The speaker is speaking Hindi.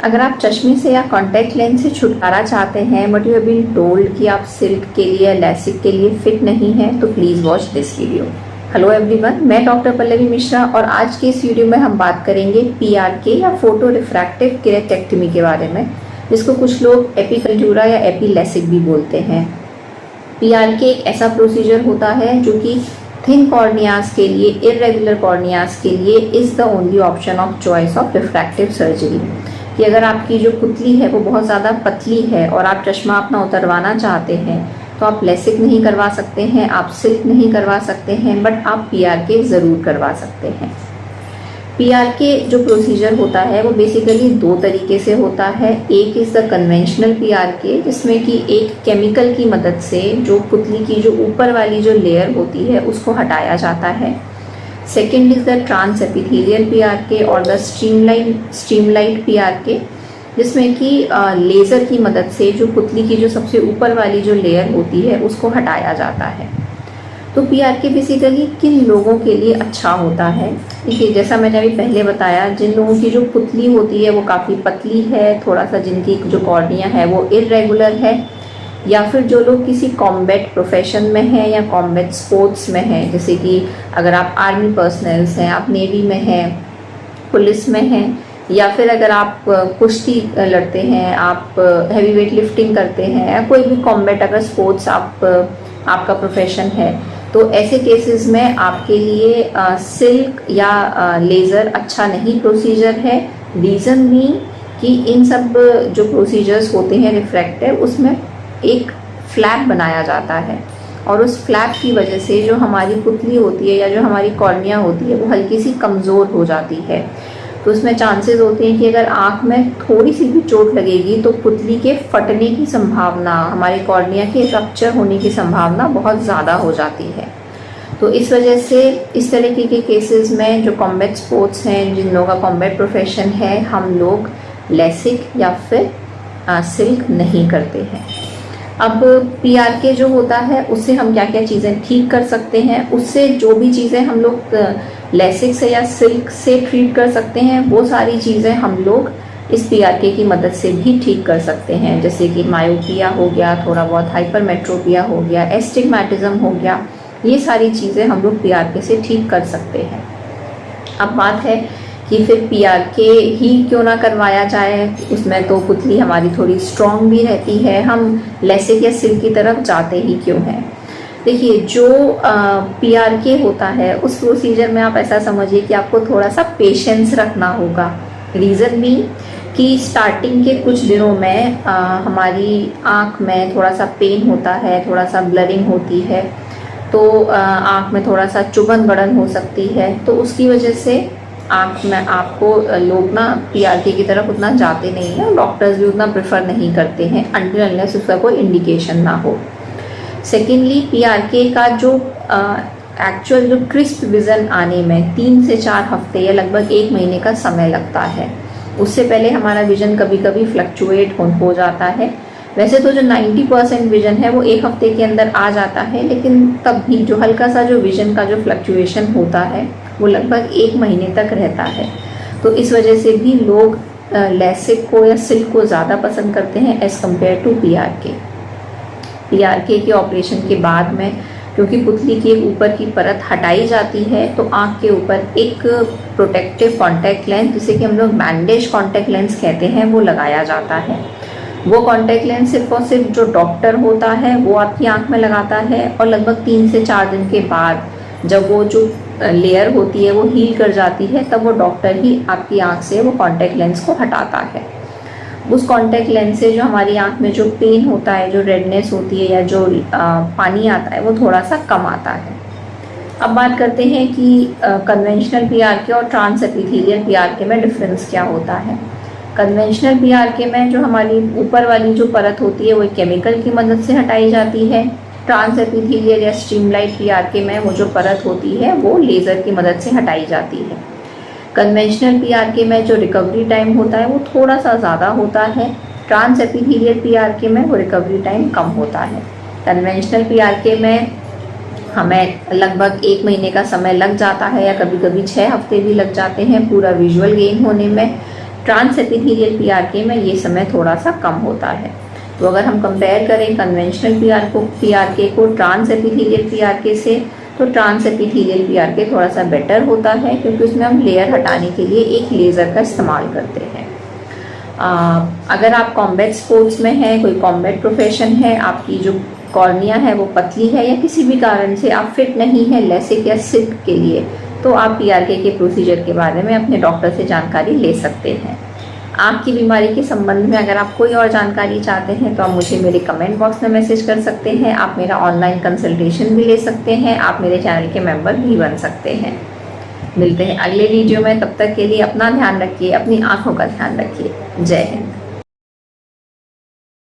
अगर आप चश्मे से या कॉन्टैक्ट लेंस से छुटकारा चाहते हैं but you have been told कि आप सिल्क के लिए लैसिक के लिए फिट नहीं हैं, तो please watch this video. Hello everyone, मैं डॉक्टर पल्लवी मिश्रा और आज के इस वीडियो में हम बात करेंगे PRK या फोटो रिफ्रैक्टिव केरेक्टेक्टमी के बारे में, जिसको कुछ लोग एपिकल्चूरा या एपीलैसिक भी बोलते हैं। PRK एक ऐसा प्रोसीजर होता है जो कि थिन कॉर्नियाज के लिए, इरेगुलर कॉर्नियाज के लिए is the only option of choice of refractive surgery. कि अगर आपकी जो पुतली है वो बहुत ज़्यादा पतली है और आप चश्मा अपना उतरवाना चाहते हैं तो आप लेसिक नहीं करवा सकते हैं, आप सिल्क नहीं करवा सकते हैं, बट आप PRK ज़रूर करवा सकते हैं। PRK जो प्रोसीजर होता है वो बेसिकली दो तरीके से होता है। एक इज़ द कन्वेंशनल PRK, जिसमें कि एक केमिकल की मदद से जो पुतली की जो ऊपर वाली जो लेयर होती है उसको हटाया जाता है। Second is the transepithelial PRK और द स्ट्रीमलाइट PRK, जिसमें कि लेज़र की मदद से जो पुतली की जो सबसे ऊपर वाली जो लेयर होती है उसको हटाया जाता है। तो PRK बेसिकली किन लोगों के लिए अच्छा होता है? देखिए, जैसा मैंने अभी पहले बताया, जिन लोगों की जो पुतली होती है वो काफ़ी पतली है, थोड़ा सा जिनकी जो कॉर्निया है वो इरेगुलर है, या फिर जो लोग किसी कॉम्बैट प्रोफेशन में हैं या कॉम्बैट स्पोर्ट्स में हैं, जैसे कि अगर आप आर्मी पर्सनल्स हैं, आप नेवी में हैं, पुलिस में हैं, या फिर अगर आप कुश्ती लड़ते हैं, आप हैवी वेट लिफ्टिंग करते हैं, या कोई भी कॉम्बैट अगर स्पोर्ट्स आपका प्रोफेशन है, तो ऐसे केसेस में आपके लिए सिल्क या लेज़र अच्छा नहीं प्रोसीजर है। रीज़न भी कि इन सब जो प्रोसीजर्स होते हैं रिफ्रैक्टिव, उसमें एक फ्लैप बनाया जाता है और उस फ्लैप की वजह से जो हमारी पुतली होती है या जो हमारी कॉर्निया होती है वो हल्की सी कमज़ोर हो जाती है। तो उसमें चांसेस होते हैं कि अगर आँख में थोड़ी सी भी चोट लगेगी तो पुतली के फटने की संभावना, हमारे कॉर्निया के रप्चर होने की संभावना बहुत ज़्यादा हो जाती है। तो इस वजह से इस तरीके के केसेस में जो कॉम्बैट स्पोर्ट्स हैं, जिन लोगों का कॉम्बैट प्रोफेशन है, हम लोग लेसिक या फिर सिल्क नहीं करते हैं। अब PRK जो होता है उससे हम क्या क्या चीज़ें ठीक कर सकते हैं, उससे जो भी चीज़ें हम लोग लेसिक से या सिल्क से ट्रीट कर सकते हैं वो सारी चीज़ें हम लोग इस PRK की मदद से भी ठीक कर सकते हैं। जैसे कि मायोपिया हो गया, थोड़ा बहुत हाइपरमेट्रोपिया हो गया, एस्टिग्मेटिज्म हो गया, ये सारी चीज़ें हम लोग PRK से ठीक कर सकते हैं। अब बात है कि फिर PRK ही क्यों ना करवाया जाए, उसमें तो पुतली हमारी थोड़ी स्ट्रॉन्ग भी रहती है, हम लेसिक या सिल्क की तरफ जाते ही क्यों हैं। देखिए, जो PRK होता है उस प्रोसीजर में आप ऐसा समझिए कि आपको थोड़ा सा पेशेंस रखना होगा। रीज़न भी कि स्टार्टिंग के कुछ दिनों में हमारी आँख में थोड़ा सा पेन होता है, थोड़ा सा ब्लरिंग होती है, तो आँख में थोड़ा सा चुभन गड़न हो सकती है। तो उसकी वजह से आँख में आपको लोग ना PRK की तरफ उतना जाते नहीं हैं और डॉक्टर्स भी उतना प्रेफर नहीं करते हैं अनटिल अनलेस उसका कोई इंडिकेशन ना हो। सेकेंडली, PRK का जो एक्चुअल जो क्रिस्प विज़न आने में 3 से 4 हफ्ते या लगभग 1 महीने का समय लगता है। उससे पहले हमारा विज़न कभी कभी फ्लक्चुएट हो जाता है। वैसे तो जो 90% विज़न है वो 1 हफ्ते के अंदर आ जाता है, लेकिन तब भी जो हल्का सा जो विज़न का जो फ्लक्चुएशन होता है वो लगभग 1 महीने तक रहता है। तो इस वजह से भी लोग लेसिक को या सिल्क को ज़्यादा पसंद करते हैं एज़ कम्पेयर टू PRK के ऑपरेशन के बाद में, क्योंकि पुतली की एक ऊपर की परत हटाई जाती है तो आँख के ऊपर एक प्रोटेक्टिव कॉन्टैक्ट लेंस, जिसे कि हम लोग बैंडेज कॉन्टैक्ट लेंस कहते हैं, वो लगाया जाता है। वो कॉन्टैक्ट लेंस सिर्फ और सिर्फ जो डॉक्टर होता है वो आपकी आँख में लगाता है, और लगभग 3 से 4 दिन के बाद जब वो जो लेयर होती है वो हील कर जाती है, तब वो डॉक्टर ही आपकी आँख से वो कॉन्टैक्ट लेंस को हटाता है। उस कॉन्टैक्ट लेंस से जो हमारी आँख में जो पेन होता है, जो रेडनेस होती है या जो पानी आता है, वो थोड़ा सा कम आता है। अब बात करते हैं कि कन्वेंशनल PRK और ट्रांस एपिथेलियल PRK में डिफरेंस क्या होता है। कन्वेंशनल PRK में जो हमारी ऊपर वाली जो परत होती है वो केमिकल की मदद से हटाई जाती है। ट्रांस एपिथेलियल या स्ट्रीमलाइट PRK में वो जो परत होती है वो लेज़र की मदद से हटाई जाती है। कन्वेंशनल PRK में जो रिकवरी टाइम होता है वो थोड़ा सा ज़्यादा होता है। ट्रांस एपिथेलियल PRK में वो रिकवरी टाइम कम होता है। कन्वेंशनल PRK में हमें लगभग 1 महीने का समय लग जाता है या कभी कभी 6 हफ्ते भी लग जाते हैं पूरा विजुअल गेन होने में। ट्रांस एपिथेलियल पीआरके में ये समय थोड़ा सा कम होता है। तो अगर हम कंपेयर करें कन्वेंशनल पीआरके को ट्रांस एपिथेलियल पीआरके से, तो ट्रांस एपिथेलियल पीआरके थोड़ा सा बेटर होता है क्योंकि उसमें हम लेयर हटाने के लिए एक लेज़र का इस्तेमाल करते हैं। अगर आप कॉम्बैट स्पोर्ट्स में हैं, कोई कॉम्बैट प्रोफेशन है, आपकी जो कॉर्निया है वो पतली है या किसी भी कारण से आप फिट नहीं है लेसिक या सिल्क के लिए, तो आप पीआरके के प्रोसीजर के बारे में अपने डॉक्टर से जानकारी ले सकते हैं। आपकी बीमारी के संबंध में अगर आप कोई और जानकारी चाहते हैं तो आप मुझे मेरे कमेंट बॉक्स में मैसेज कर सकते हैं। आप मेरा ऑनलाइन कंसल्टेशन भी ले सकते हैं। आप मेरे चैनल के मेंबर भी बन सकते हैं। मिलते हैं अगले वीडियो में, तब तक के लिए अपना ध्यान रखिए, अपनी आंखों का ध्यान रखिए। जय हिंद।